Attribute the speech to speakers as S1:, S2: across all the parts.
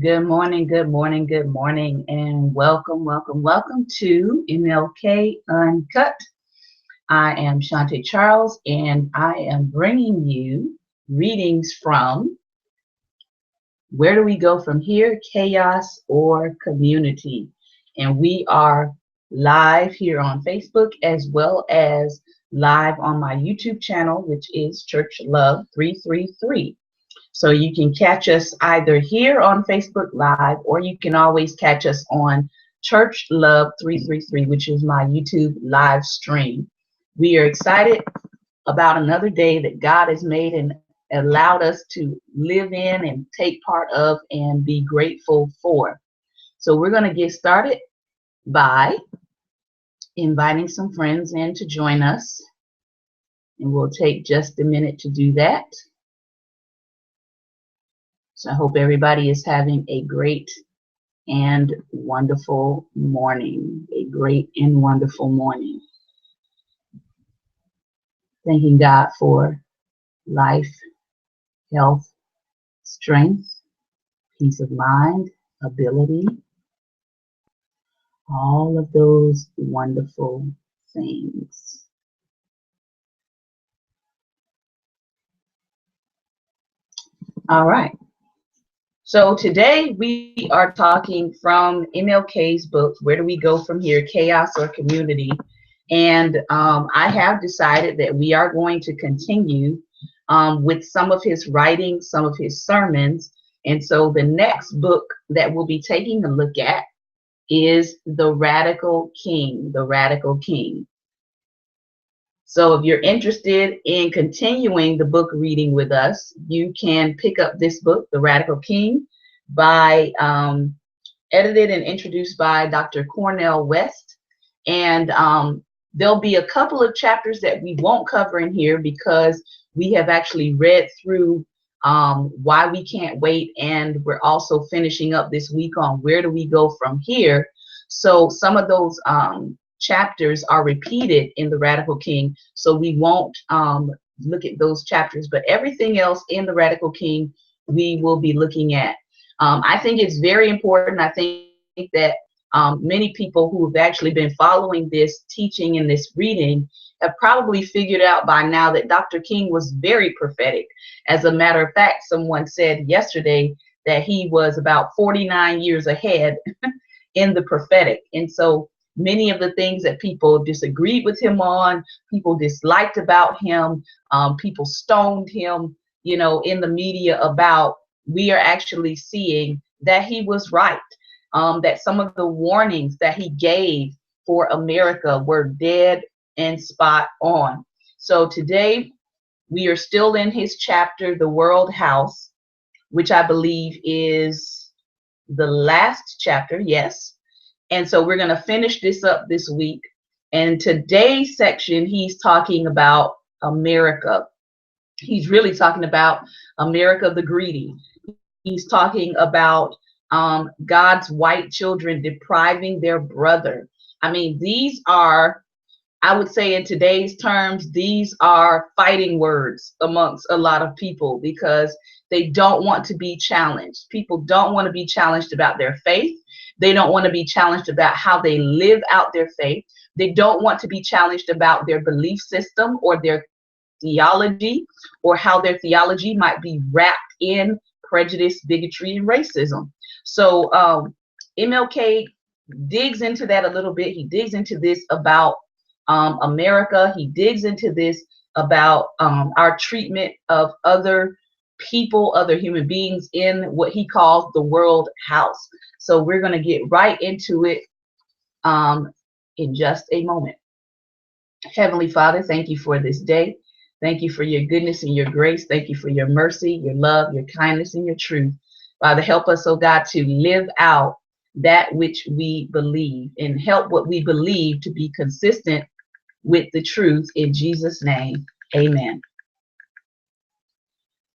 S1: Good morning, good morning, good morning, and welcome to MLK Uncut. I am Shante Charles, and I am bringing you readings from Where Do We Go From Here, Chaos or Community? And we are live here on Facebook as well as live on my YouTube channel, which is Church Love 333. So you can catch us either here on Facebook Live, or you can always catch us on Church Love 333, which is my YouTube live stream. We are excited about another day that God has made and allowed us to live in and take part of and be grateful for. So we're going to get started by inviting some friends in to join us, and we'll take just a minute to do that. So I hope everybody is having a great and wonderful morning. A great and wonderful morning. Thanking God for life, health, strength, peace of mind, ability, all of those wonderful things. All right. So today we are talking from MLK's book, Where Do We Go From Here, Chaos or Community? And I have decided that we are going to continue with some of his writings, some of his sermons. And so the next book that we'll be taking a look at is The Radical King, The Radical King. So if you're interested in continuing the book reading with us, you can pick up this book, The Radical King, by edited and introduced by Dr. Cornell West. And there'll be a couple of chapters that we won't cover in here because we have actually read through Why We Can't Wait, and we're also finishing up this week on Where Do We Go From Here. So some of those chapters are repeated in The Radical King, so we won't look at those chapters, but everything else in The Radical King we will be looking at. I think it's very important. I think that many people who have actually been following this teaching and this reading have probably figured out by now that Dr. King was very prophetic. As a matter of fact, someone said yesterday that he was about 49 years ahead in the prophetic. And so many of the things that people disagreed with him on, people disliked about him, people stoned him, in the media about, we are actually seeing that he was right. That some of the warnings that he gave for America were dead and spot on. So today we are still in his chapter, The World House, which I believe is the last chapter, yes. And so we're going to finish this up this week. And today's section, he's talking about America. He's really talking about America the Greedy. He's talking about God's white children depriving their brother. I mean, these are, I would say in today's terms, these are fighting words amongst a lot of people because they don't want to be challenged. People don't want to be challenged about their faith. They don't want to be challenged about how they live out their faith. They don't want to be challenged about their belief system or their theology, or how their theology might be wrapped in prejudice, bigotry, and racism. So MLK digs into that a little bit. He digs into this about America. He digs into this about our treatment of other people, other human beings in what he calls the world house. So we're going to get right into it in just a moment. Heavenly Father, thank you for this day. Thank you for your goodness and your grace. Thank you for your mercy, your love, your kindness, and your truth. Father, help us, oh God, to live out that which we believe, and help what we believe to be consistent with the truth. In Jesus' name, amen.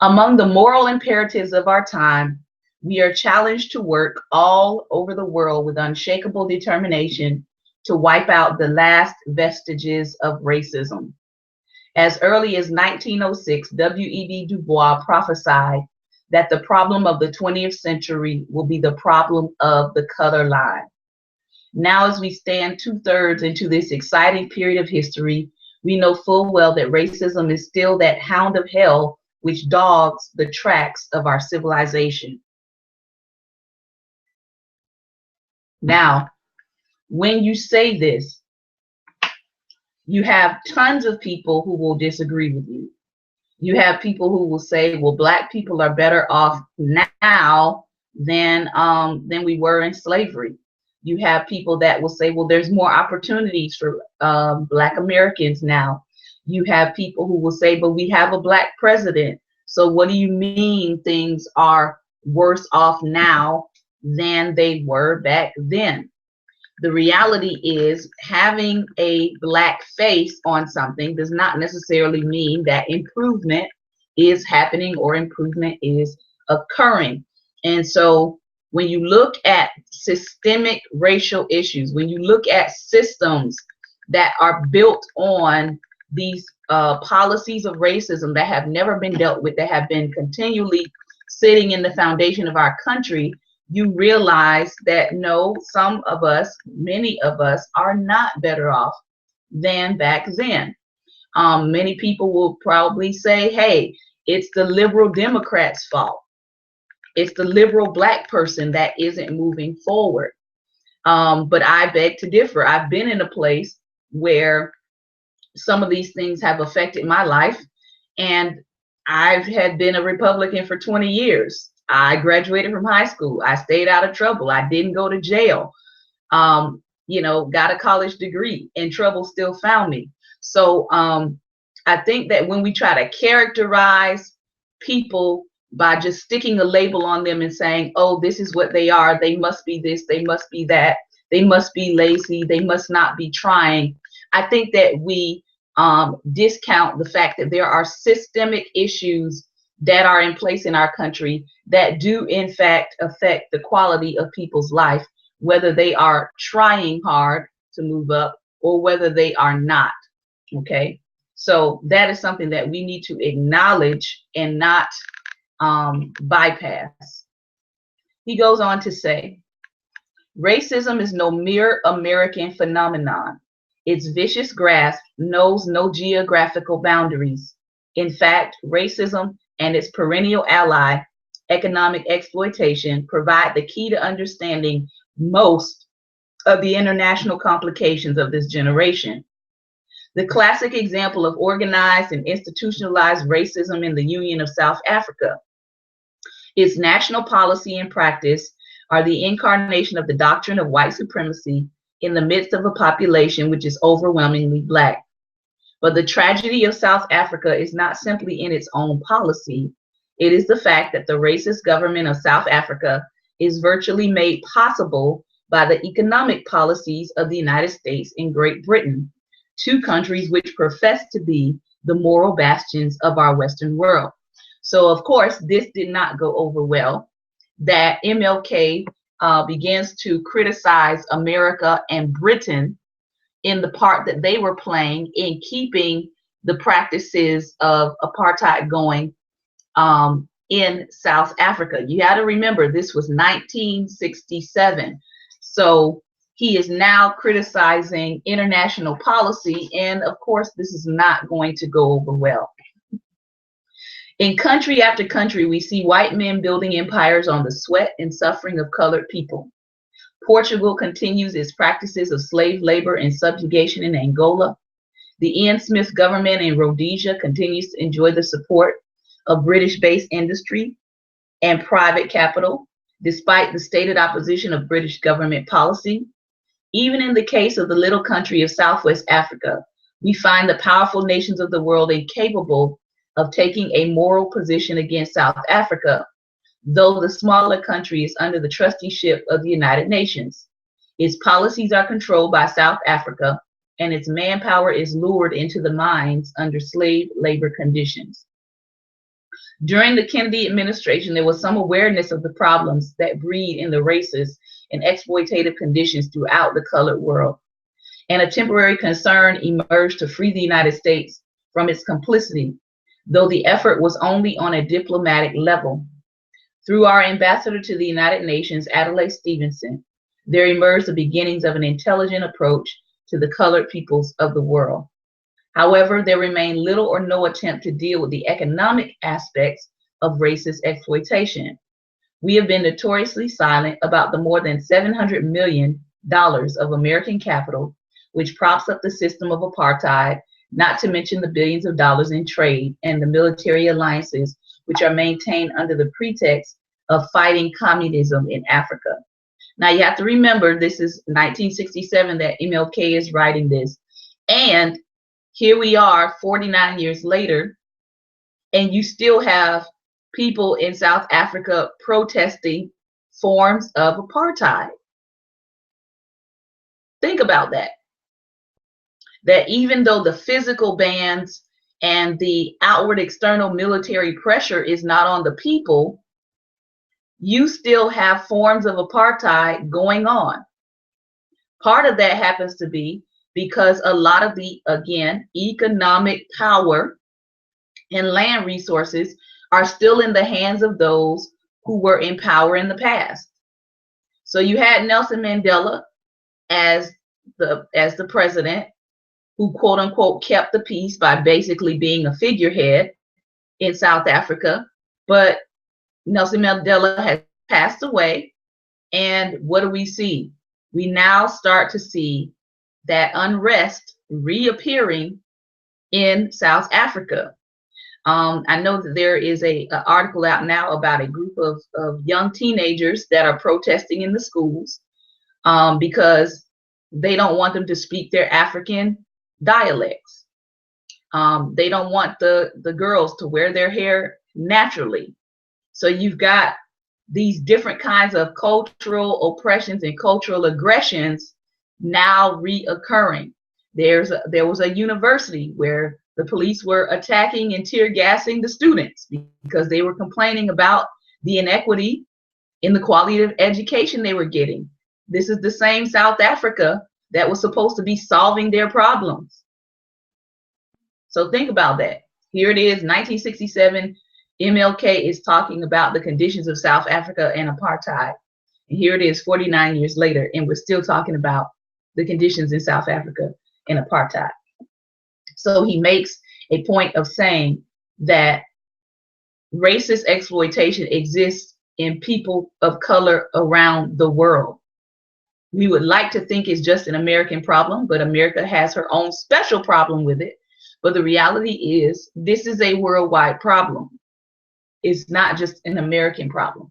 S1: Among the moral imperatives of our time, we are challenged to work all over the world with unshakable determination to wipe out the last vestiges of racism. As early as 1906, W.E.B. Du Bois prophesied that the problem of the 20th century will be the problem of the color line. Now, as we stand 2/3 into this exciting period of history, we know full well that racism is still that hound of hell which dogs the tracks of our civilization. Now, when you say this, you have tons of people who will disagree with you. You have people who will say, well, Black people are better off now than we were in slavery. You have people that will say, well, there's more opportunities for Black Americans now. You have people who will say, but we have a Black president. So what do you mean things are worse off now than they were back then? The reality is having a Black face on something does not necessarily mean that improvement is happening or improvement is occurring. And so when you look at systemic racial issues, when you look at systems that are built on these policies of racism that have never been dealt with, that have been continually sitting in the foundation of our country, you realize that no, some of us, many of us are not better off than back then. Many people will probably say, hey, it's the liberal Democrats' fault. It's the liberal Black person that isn't moving forward. But I beg to differ. I've been in a place where some of these things have affected my life, and I've had been a Republican for 20 years. I graduated from high school. I stayed out of trouble. I didn't go to jail. Got a college degree, and trouble still found me. So I think that when we try to characterize people by just sticking a label on them and saying, oh, this is what they are, they must be this, they must be that, they must be lazy, they must not be trying, I think that we discount the fact that there are systemic issues that are in place in our country that do in fact affect the quality of people's life, whether they are trying hard to move up or whether they are not. Okay, so that is something that we need to acknowledge and not bypass. He goes on to say, racism is no mere American phenomenon. Its vicious grasp knows no geographical boundaries. In fact, racism and its perennial ally, economic exploitation, provide the key to understanding most of the international complications of this generation. The classic example of organized and institutionalized racism in the Union of South Africa. Its national policy and practice are the incarnation of the doctrine of white supremacy in the midst of a population which is overwhelmingly Black. But the tragedy of South Africa is not simply in its own policy. It is the fact that the racist government of South Africa is virtually made possible by the economic policies of the United States and Great Britain, two countries which profess to be the moral bastions of our Western world. So, of course, this did not go over well, that MLK begins to criticize America and Britain in the part that they were playing in keeping the practices of apartheid going in South Africa. You got to remember, this was 1967. So he is now criticizing international policy, and of course, this is not going to go over well. In country after country, we see white men building empires on the sweat and suffering of colored people. Portugal continues its practices of slave labor and subjugation in Angola. The Ian Smith government in Rhodesia continues to enjoy the support of British-based industry and private capital, despite the stated opposition of British government policy. Even in the case of the little country of Southwest Africa, we find the powerful nations of the world incapable of taking a moral position against South Africa, though the smaller country is under the trusteeship of the United Nations. Its policies are controlled by South Africa, and its manpower is lured into the mines under slave labor conditions. During the Kennedy administration, there was some awareness of the problems that breed in the racist and exploitative conditions throughout the colored world, and a temporary concern emerged to free the United States from its complicity, though the effort was only on a diplomatic level. Through our ambassador to the United Nations, Adelaide Stevenson, there emerged the beginnings of an intelligent approach to the colored peoples of the world. However, there remained little or no attempt to deal with the economic aspects of racist exploitation. We have been notoriously silent about the more than $700 million of American capital, which props up the system of apartheid, not to mention the billions of dollars in trade and the military alliances, which are maintained under the pretext of fighting communism in Africa. Now, you have to remember, this is 1967 that MLK is writing this. And here we are 49 years later, and you still have people in South Africa protesting forms of apartheid. Think about that. That even though the physical bans and the outward external military pressure is not on the people, you still have forms of apartheid going on. Part of that happens to be because a lot of the, again, economic power and land resources are still in the hands of those who were in power in the past. So you had Nelson Mandela as the president, who quote unquote kept the peace by basically being a figurehead in South Africa. But Nelson Mandela has passed away, and what do we see? We now start to see that unrest reappearing in South Africa. I know that there is an article out now about a group of young teenagers that are protesting in the schools because they don't want them to speak their African dialects. They don't want the girls to wear their hair naturally. So you've got these different kinds of cultural oppressions and cultural aggressions now reoccurring. There was a university where the police were attacking and tear gassing the students because they were complaining about the inequity in the quality of education they were getting. This is the same South Africa that was supposed to be solving their problems. So think about that. Here it is, 1967, MLK is talking about the conditions of South Africa and apartheid. And here it is 49 years later, and we're still talking about the conditions in South Africa and apartheid. So he makes a point of saying that racist exploitation exists in people of color around the world. We would like to think it's just an American problem, but America has her own special problem with it. But the reality is, this is a worldwide problem. It's not just an American problem.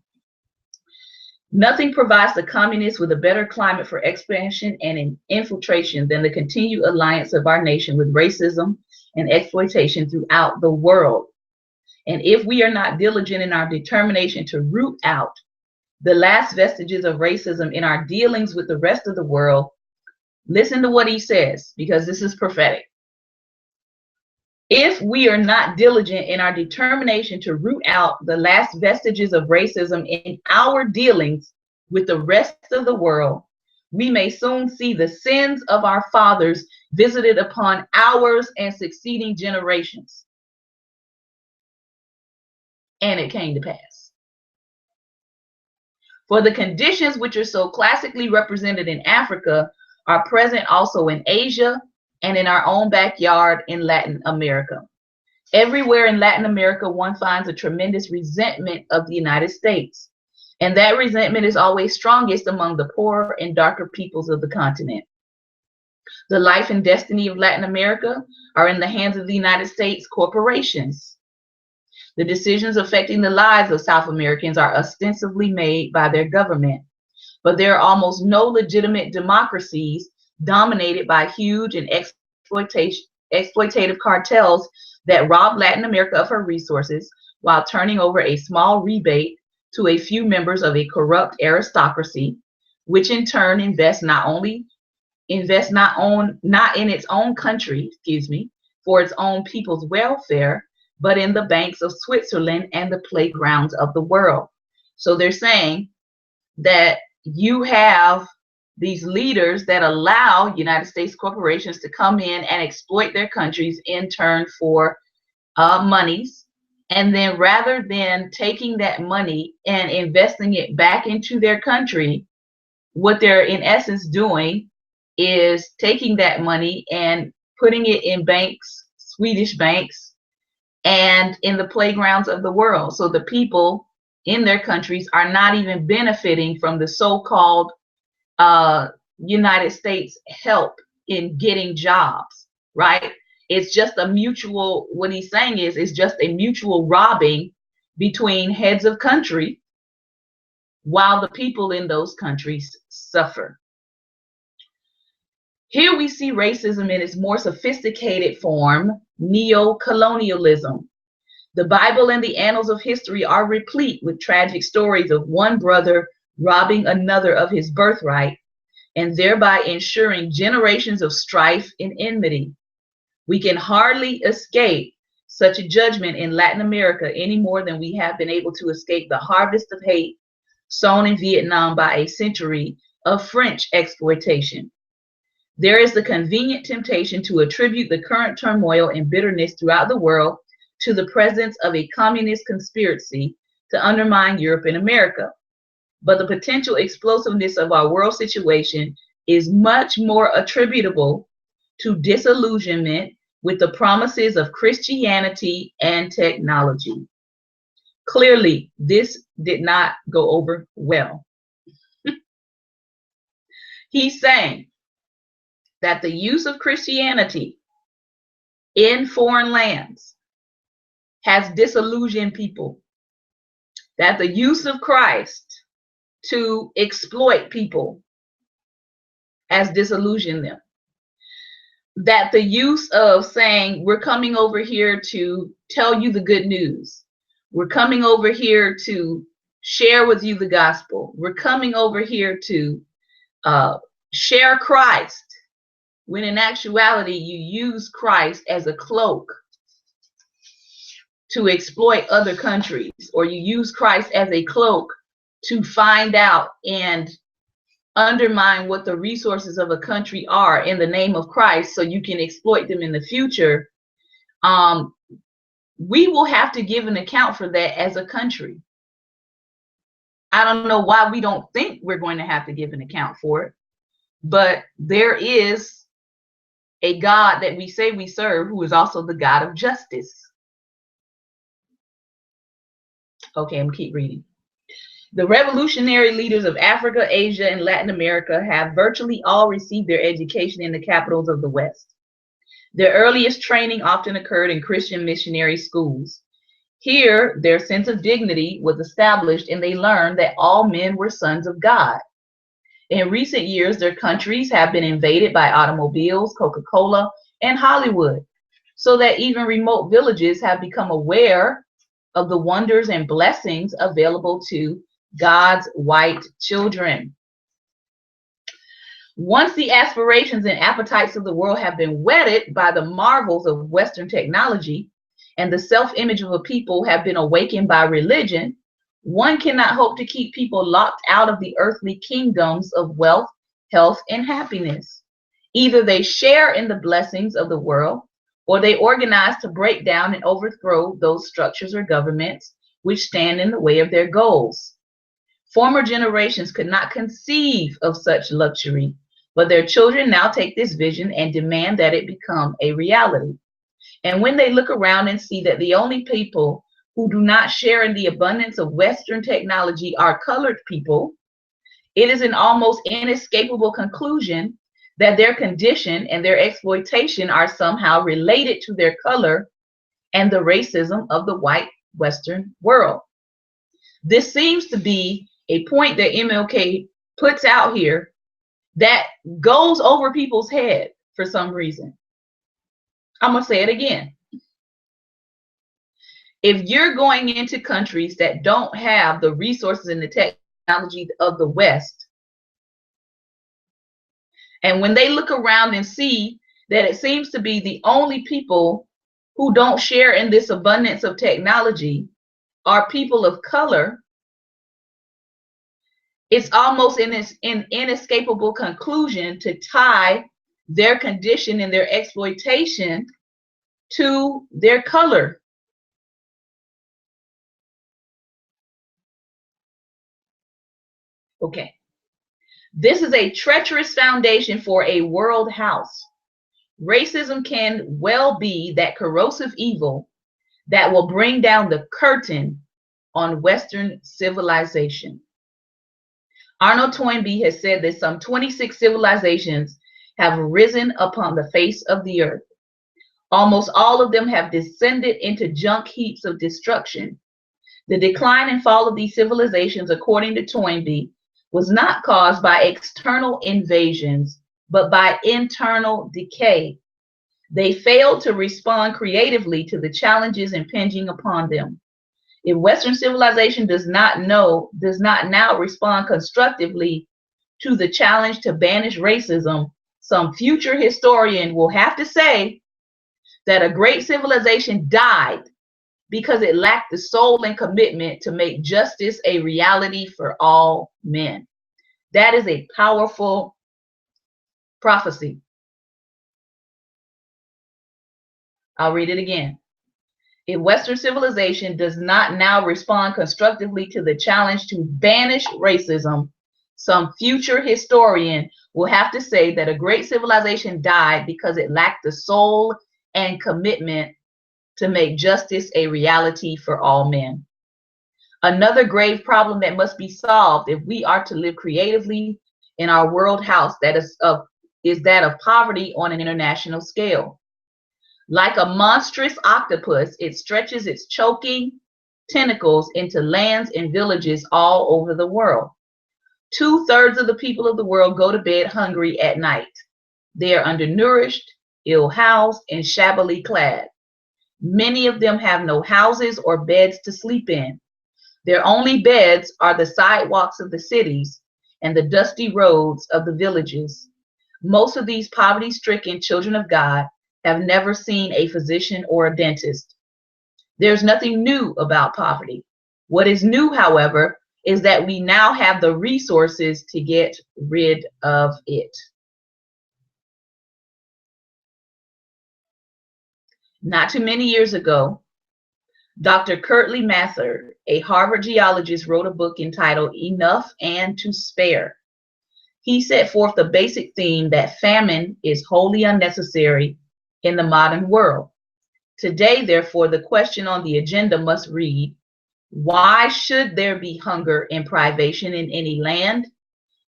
S1: Nothing provides the communists with a better climate for expansion and infiltration than the continued alliance of our nation with racism and exploitation throughout the world. And if we are not diligent in our determination to root out the last vestiges of racism in our dealings with the rest of the world, listen to what he says, because this is prophetic. If we are not diligent in our determination to root out the last vestiges of racism in our dealings with the rest of the world, we may soon see the sins of our fathers visited upon ours and succeeding generations. And it came to pass. For the conditions which are so classically represented in Africa are present also in Asia and in our own backyard in Latin America. Everywhere in Latin America, one finds a tremendous resentment of the United States. And that resentment is always strongest among the poorer and darker peoples of the continent. The life and destiny of Latin America are in the hands of the United States corporations. The decisions affecting the lives of South Americans are ostensibly made by their government, but there are almost no legitimate democracies dominated by huge and exploitative cartels that rob Latin America of her resources while turning over a small rebate to a few members of a corrupt aristocracy, which in turn invests not in its own country, for its own people's welfare, but in the banks of Switzerland and the playgrounds of the world. So they're saying that you have these leaders that allow United States corporations to come in and exploit their countries in turn for monies And then rather than taking that money and investing it back into their country, what they're in essence doing is taking that money and putting it in banks, Swedish banks, and in the playgrounds of the world. So the people in their countries are not even benefiting from the so-called United States help in getting jobs, right? It's just a mutual, what he's saying is, it's just a mutual robbing between heads of country while the people in those countries suffer. Here we see racism in its more sophisticated form, neo-colonialism. The Bible and the annals of history are replete with tragic stories of one brother robbing another of his birthright and thereby ensuring generations of strife and enmity. We can hardly escape such a judgment in Latin America any more than we have been able to escape the harvest of hate sown in Vietnam by a century of French exploitation. There is the convenient temptation to attribute the current turmoil and bitterness throughout the world to the presence of a communist conspiracy to undermine Europe and America. But the potential explosiveness of our world situation is much more attributable to disillusionment with the promises of Christianity and technology. Clearly, this did not go over well. He's saying that the use of Christianity in foreign lands has disillusioned people, that the use of Christ to exploit people has disillusioned them, that the use of saying, we're coming over here to tell you the good news, we're coming over here to share with you the gospel, we're coming over here to share Christ, when in actuality you use Christ as a cloak to exploit other countries, or you use Christ as a cloak to find out and undermine what the resources of a country are in the name of Christ so you can exploit them in the future. We will have to give an account for that as a country. I don't know why we don't think we're going to have to give an account for it, but there is a God that we say we serve who is also the God of justice. Okay, I'm gonna keep reading. The revolutionary leaders of Africa, Asia, and Latin America have virtually all received their education in the capitals of the West. Their earliest training often occurred in Christian missionary schools. Here, their sense of dignity was established and they learned that all men were sons of God. In recent years, their countries have been invaded by automobiles, Coca-Cola, and Hollywood, so that even remote villages have become aware of the wonders and blessings available to God's white children. Once the aspirations and appetites of the world have been whetted by the marvels of Western technology, and the self-image of a people have been awakened by religion, one cannot hope to keep people locked out of the earthly kingdoms of wealth, health, and happiness. Either they share in the blessings of the world, or they organize to break down and overthrow those structures or governments which stand in the way of their goals. Former generations could not conceive of such luxury, but their children now take this vision and demand that it become a reality. And when they look around and see that the only people who do not share in the abundance of Western technology are colored people, it is an almost inescapable conclusion that their condition and their exploitation are somehow related to their color and the racism of the white Western world. This seems to be a point that MLK puts out here that goes over people's head for some reason. I'm going to say it again. If you're going into countries that don't have the resources and the technology of the West, and when they look around and see that it seems to be the only people who don't share in this abundance of technology are people of color, it's almost an inescapable conclusion to tie their condition and their exploitation to their color. Okay. This is a treacherous foundation for a world house. Racism can well be that corrosive evil that will bring down the curtain on Western civilization. Arnold Toynbee has said that some 26 civilizations have risen upon the face of the earth. Almost all of them have descended into junk heaps of destruction. The decline and fall of these civilizations, according to Toynbee, was not caused by external invasions, but by internal decay. They failed to respond creatively to the challenges impinging upon them. If Western civilization does not now respond constructively to the challenge to banish racism, some future historian will have to say that a great civilization died because it lacked the soul and commitment to make justice a reality for all men. That is a powerful prophecy. I'll read it again. If Western civilization does not now respond constructively to the challenge to banish racism, some future historian will have to say that a great civilization died because it lacked the soul and commitment to make justice a reality for all men. Another grave problem that must be solved if we are to live creatively in our world house is that of poverty on an international scale. Like a monstrous octopus, it stretches its choking tentacles into lands and villages all over the world. 2/3 of the people of the world go to bed hungry at night. They are undernourished, ill-housed, and shabbily clad. Many of them have no houses or beds to sleep in. Their only beds are the sidewalks of the cities and the dusty roads of the villages. Most of these poverty-stricken children of God have never seen a physician or a dentist. There's nothing new about poverty. What is new, however, is that we now have the resources to get rid of it. Not too many years ago, Dr. Curtly Mather, a Harvard geologist, wrote a book entitled Enough and to Spare. He set forth the basic theme that famine is wholly unnecessary in the modern world. Today, therefore, the question on the agenda must read, why should there be hunger and privation in any land,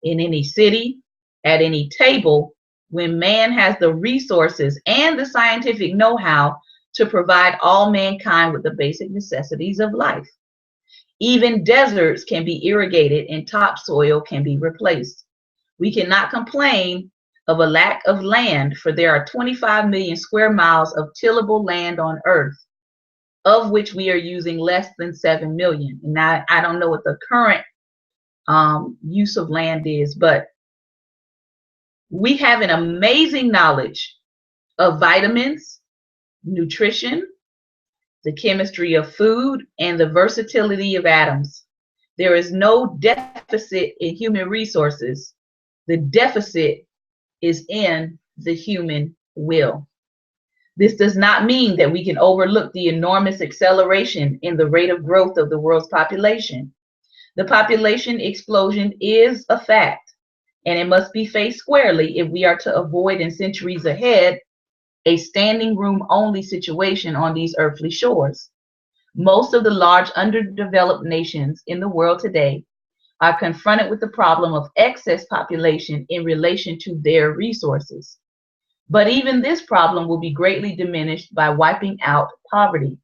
S1: in any city, at any table, when man has the resources and the scientific know-how to provide all mankind with the basic necessities of life? Even deserts can be irrigated and topsoil can be replaced. We cannot complain of a lack of land, for there are 25 million square miles of tillable land on Earth, of which we are using less than 7 million. And I don't know what the current use of land is, but we have an amazing knowledge of vitamins, nutrition, the chemistry of food, and the versatility of atoms. There is no deficit in human resources. The deficit is in the human will. This does not mean that we can overlook the enormous acceleration in the rate of growth of the world's population. The population explosion is a fact, and it must be faced squarely if we are to avoid in centuries ahead a standing room only situation on these earthly shores. Most of the large underdeveloped nations in the world today are confronted with the problem of excess population in relation to their resources. But even this problem will be greatly diminished by wiping out poverty.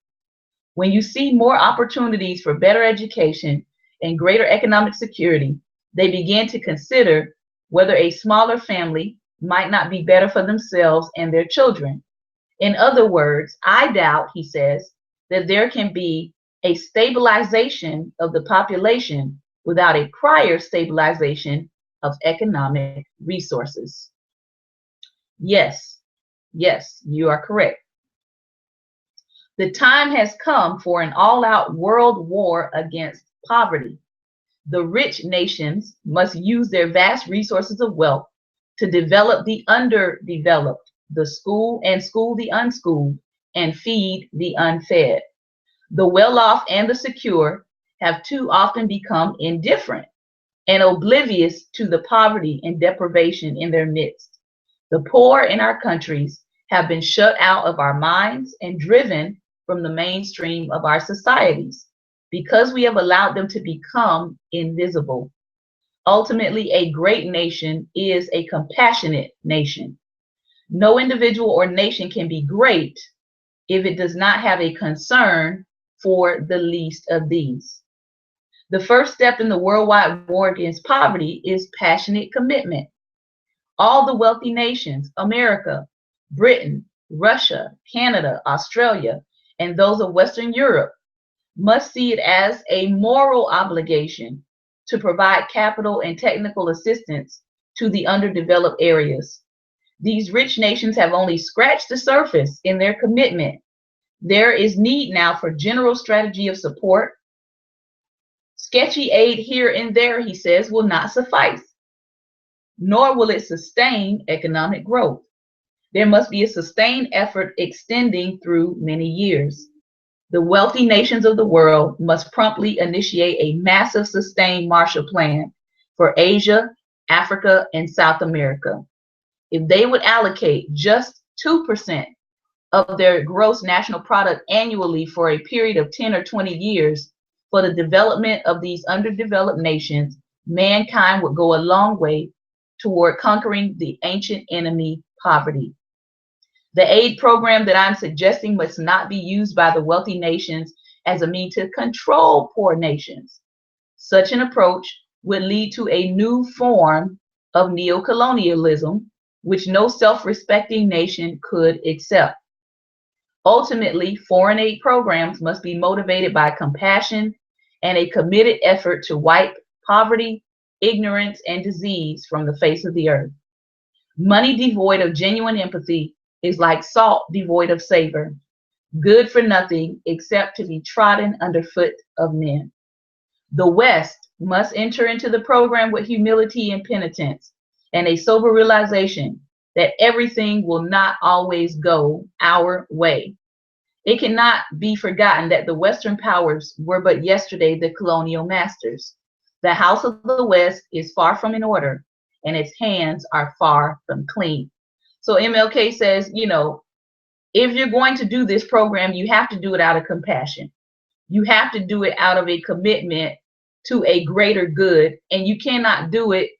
S1: When you see more opportunities for better education and greater economic security, they begin to consider whether a smaller family might not be better for themselves and their children. In other words, I doubt, he says, that there can be a stabilization of the population without a prior stabilization of economic resources. Yes, you are correct. The time has come for an all-out world war against poverty. The rich nations must use their vast resources of wealth to develop the underdeveloped, school the unschooled, and feed the unfed. The well-off and the secure have too often become indifferent and oblivious to the poverty and deprivation in their midst. The poor in our countries have been shut out of our minds and driven from the mainstream of our societies because we have allowed them to become invisible. Ultimately, a great nation is a compassionate nation. No individual or nation can be great if it does not have a concern for the least of these. The first step in the worldwide war against poverty is passionate commitment. All the wealthy nations, America, Britain, Russia, Canada, Australia, and those of Western Europe, must see it as a moral obligation to provide capital and technical assistance to the underdeveloped areas. These rich nations have only scratched the surface in their commitment. There is need now for general strategy of support. Sketchy aid here and there, he says, will not suffice, nor will it sustain economic growth. There must be a sustained effort extending through many years. The wealthy nations of the world must promptly initiate a massive sustained Marshall Plan for Asia, Africa, and South America. If they would allocate just 2% of their gross national product annually for a period of 10 or 20 years for the development of these underdeveloped nations, mankind would go a long way toward conquering the ancient enemy, poverty. The aid program that I'm suggesting must not be used by the wealthy nations as a means to control poor nations. Such an approach would lead to a new form of neocolonialism, which no self-respecting nation could accept. Ultimately, foreign aid programs must be motivated by compassion and a committed effort to wipe poverty, ignorance, and disease from the face of the earth. Money devoid of genuine empathy is like salt devoid of savor, good for nothing except to be trodden underfoot of men. The West must enter into the program with humility and penitence and a sober realization that everything will not always go our way. It cannot be forgotten that the Western powers were but yesterday the colonial masters. The house of the West is far from in order, and its hands are far from clean. So MLK says, if you're going to do this program, you have to do it out of compassion. You have to do it out of a commitment to a greater good, and you cannot do it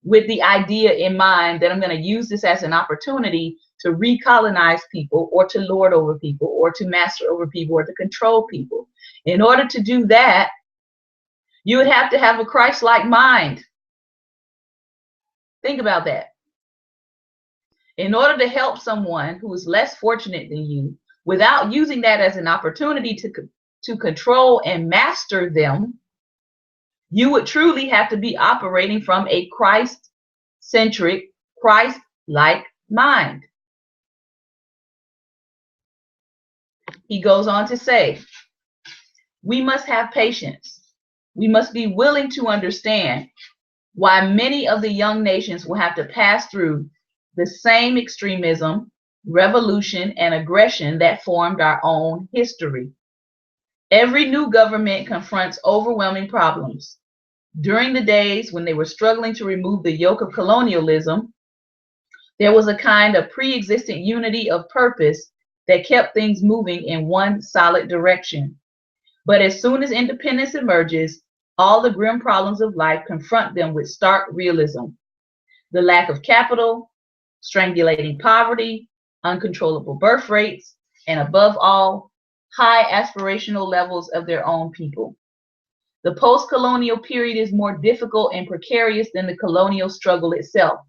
S1: with the idea in mind that I'm going to use this as an opportunity to recolonize people or to lord over people or to master over people or to control people. In order to do that, you would have to have a Christ-like mind. Think about that. In order to help someone who is less fortunate than you, without using that as an opportunity to control and master them, you would truly have to be operating from a Christ-centric, Christ-like mind. He goes on to say, we must have patience. We must be willing to understand why many of the young nations will have to pass through the same extremism, revolution, and aggression that formed our own history. Every new government confronts overwhelming problems. During the days when they were struggling to remove the yoke of colonialism, there was a kind of pre-existent unity of purpose that kept things moving in one solid direction. But as soon as independence emerges, all the grim problems of life confront them with stark realism. The lack of capital, strangulating poverty, uncontrollable birth rates, and above all, high aspirational levels of their own people. The post-colonial period is more difficult and precarious than the colonial struggle itself.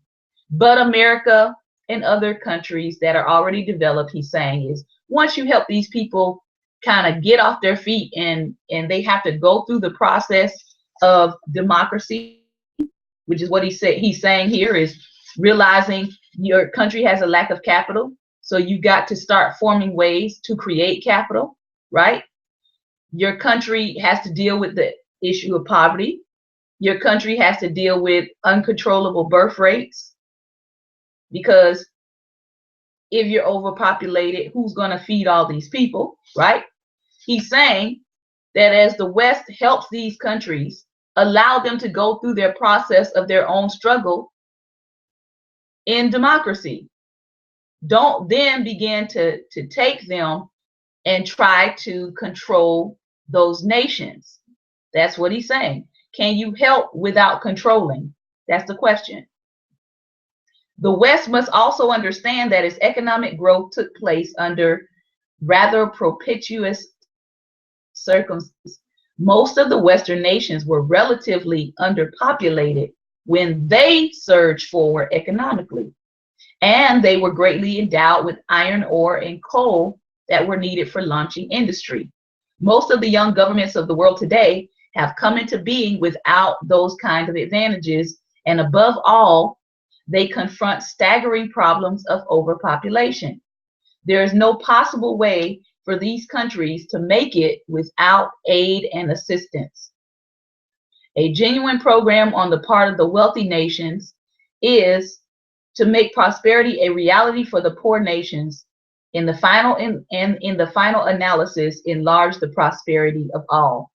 S1: But America and other countries that are already developed, he's saying, is once you help these people kind of get off their feet and they have to go through the process of democracy, which is what he's saying here, is realizing your country has a lack of capital. So you got to start forming ways to create capital, right? Your country has to deal with the issue of poverty. Your country has to deal with uncontrollable birth rates, because if you're overpopulated, who's going to feed all these people, right? He's saying that as the West helps these countries Allow them to go through their process of their own struggle in democracy. Don't then begin to take them and try to control those nations. That's what he's saying. Can you help without controlling? That's the question. The West must also understand that its economic growth took place under rather propitious circumstances. Most of the Western nations were relatively underpopulated when they surged forward economically, and they were greatly endowed with iron ore and coal that were needed for launching industry. Most of the young governments of the world today have come into being without those kinds of advantages, and above all, they confront staggering problems of overpopulation. There is no possible way for these countries to make it without aid and assistance. A genuine program on the part of the wealthy nations is to make prosperity a reality for the poor nations. In the final analysis, enlarge the prosperity of all.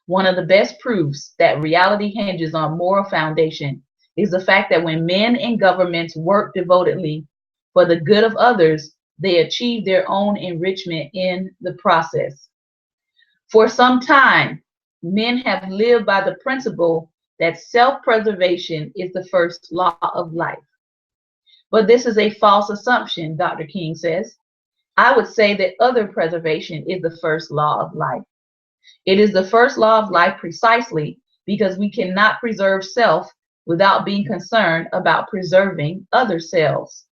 S1: One of the best proofs that reality hinges on moral foundation is the fact that when men in governments work devotedly for the good of others, they achieve their own enrichment in the process. For some time, men have lived by the principle that self-preservation is the first law of life. But this is a false assumption, Dr. King says. I would say that other preservation is the first law of life. It is the first law of life precisely because we cannot preserve self without being concerned about preserving other selves.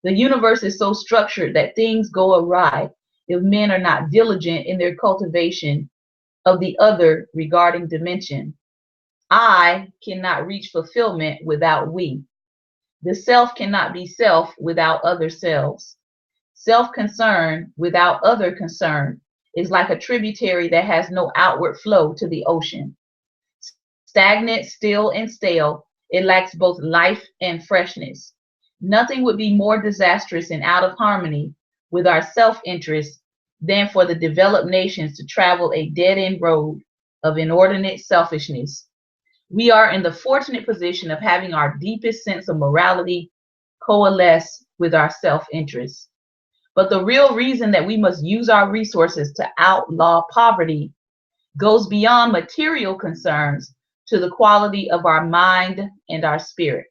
S1: The universe is so structured that things go awry if men are not diligent in their cultivation of the other regarding dimension. I cannot reach fulfillment without we. The self cannot be self without other selves. Self-concern without other concern is like a tributary that has no outward flow to the ocean. Stagnant, still, and stale, it lacks both life and freshness. Nothing would be more disastrous and out of harmony with our self-interest than for the developed nations to travel a dead-end road of inordinate selfishness. We are in the fortunate position of having our deepest sense of morality coalesce with our self-interest. But the real reason that we must use our resources to outlaw poverty goes beyond material concerns to the quality of our mind and our spirit.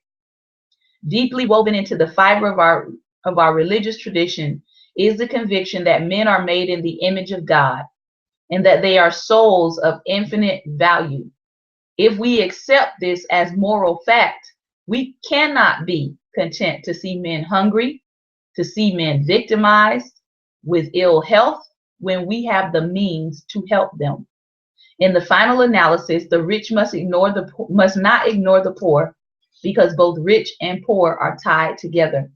S1: Deeply woven into the fiber of our religious tradition is the conviction that men are made in the image of God and that they are souls of infinite value. If we accept this as moral fact, we cannot be content to see men hungry, to see men victimized with ill health when we have the means to help them. In the final analysis, the rich must not ignore the poor, because both rich and poor are tied together.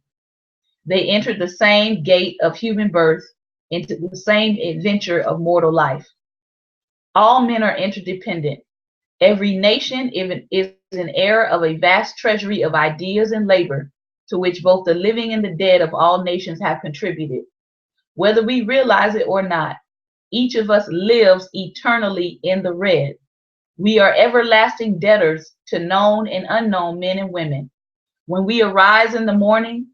S1: They enter the same gate of human birth into the same adventure of mortal life. All men are interdependent. Every nation is an heir of a vast treasury of ideas and labor to which both the living and the dead of all nations have contributed. Whether we realize it or not, each of us lives eternally in the red. We are everlasting debtors to known and unknown men and women. When we arise in the morning,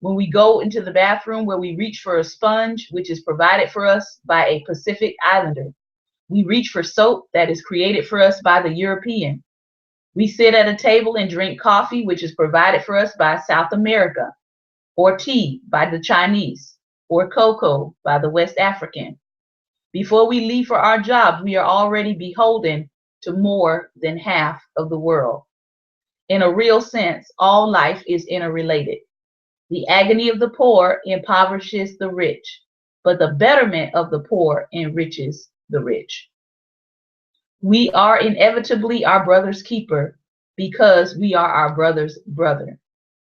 S1: when we go into the bathroom where we reach for a sponge, which is provided for us by a Pacific Islander, we reach for soap that is created for us by the European. We sit at a table and drink coffee, which is provided for us by South America, or tea by the Chinese, or cocoa by the West African. Before we leave for our jobs, we are already beholden to more than half of the world. In a real sense, all life is interrelated. The agony of the poor impoverishes the rich, but the betterment of the poor enriches the rich. We are inevitably our brother's keeper because we are our brother's brother.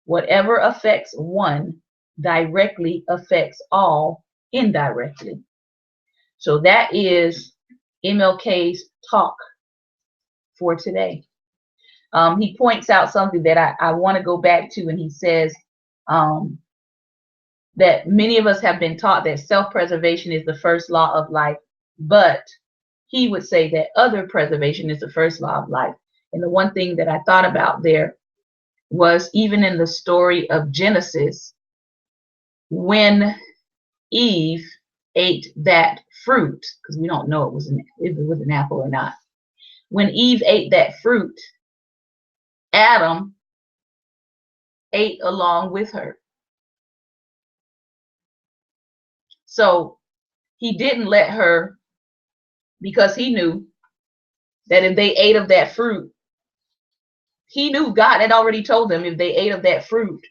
S1: Whatever affects one directly affects all indirectly. So that is MLK's talk for today. He points out something that I want to go back to, and he says that many of us have been taught that self-preservation is the first law of life, but he would say that other preservation is the first law of life. And the one thing that I thought about there was even in the story of Genesis, when Eve ate that fruit, because we don't know if it was an apple or not. When Eve ate that fruit, Adam ate along with her. So he didn't let her, because he knew that if they ate of that fruit, he knew God had already told them if they ate of that fruit,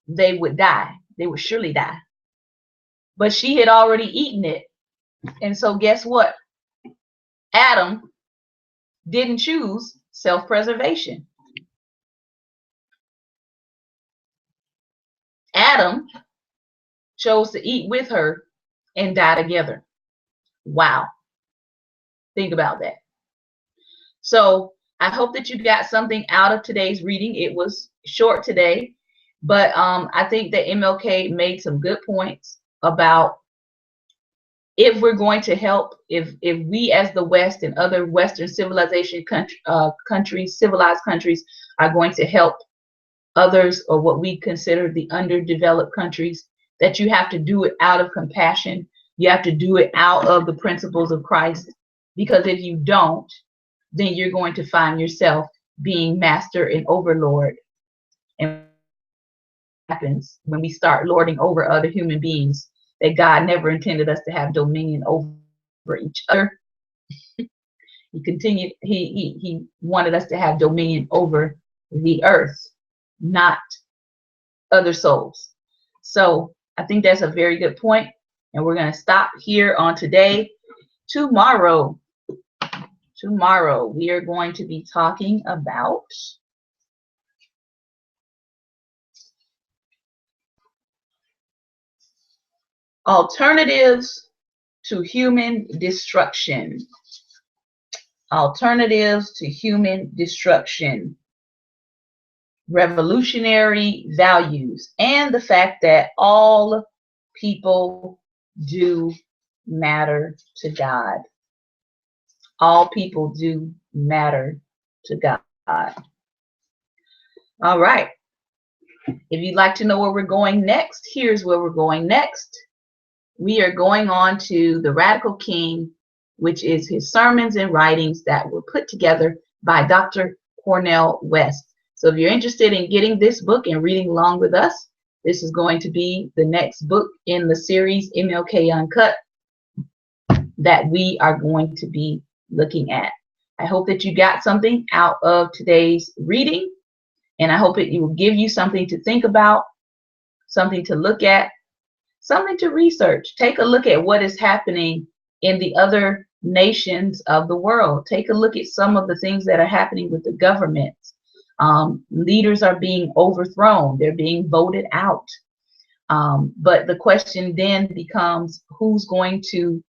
S1: they would die. They would surely die. But she had already eaten it. And so guess what? Adam didn't choose self-preservation. Adam chose to eat with her and die together. Wow. Think about that. So I hope that you got something out of today's reading. It was short today, but I think that MLK made some good points about if we're going to help, if we as the West and other Western civilization countries, civilized countries, are going to help others, or what we consider the underdeveloped countries, that you have to do it out of compassion. You have to do it out of the principles of Christ, because if you don't, then you're going to find yourself being master and overlord. And what happens when we start lording over other human beings that God never intended us to have dominion over each other? He wanted us to have dominion over the earth, not other souls. So I think that's a very good point, and we're going to stop here on today. Tomorrow we are going to be talking about alternatives to human destruction. Alternatives to human destruction. Revolutionary values, and the fact that all people do matter to God. All people do matter to God. All right. If you'd like to know where we're going next, here's where we're going next. We are going on to The Radical King, which is his sermons and writings that were put together by Dr. Cornel West. So if you're interested in getting this book and reading along with us, this is going to be the next book in the series MLK Uncut that we are going to be looking at. I hope that you got something out of today's reading, and I hope it will give you something to think about, something to look at, something to research. Take a look at what is happening in the other nations of the world. Take a look at some of the things that are happening with the governments. Leaders are being overthrown. They're being voted out. But the question then becomes, who's going to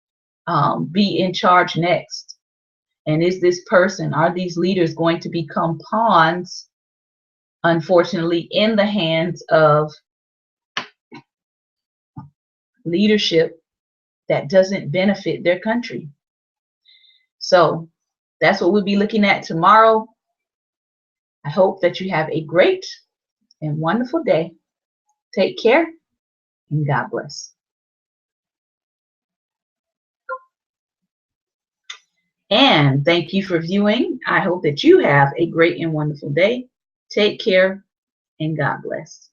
S1: be in charge next? And is this person, are these leaders going to become pawns, unfortunately, in the hands of leadership that doesn't benefit their country? So that's what we'll be looking at tomorrow. I hope that you have a great and wonderful day. Take care, and God bless. And thank you for viewing. I hope that you have a great and wonderful day. Take care, and God bless.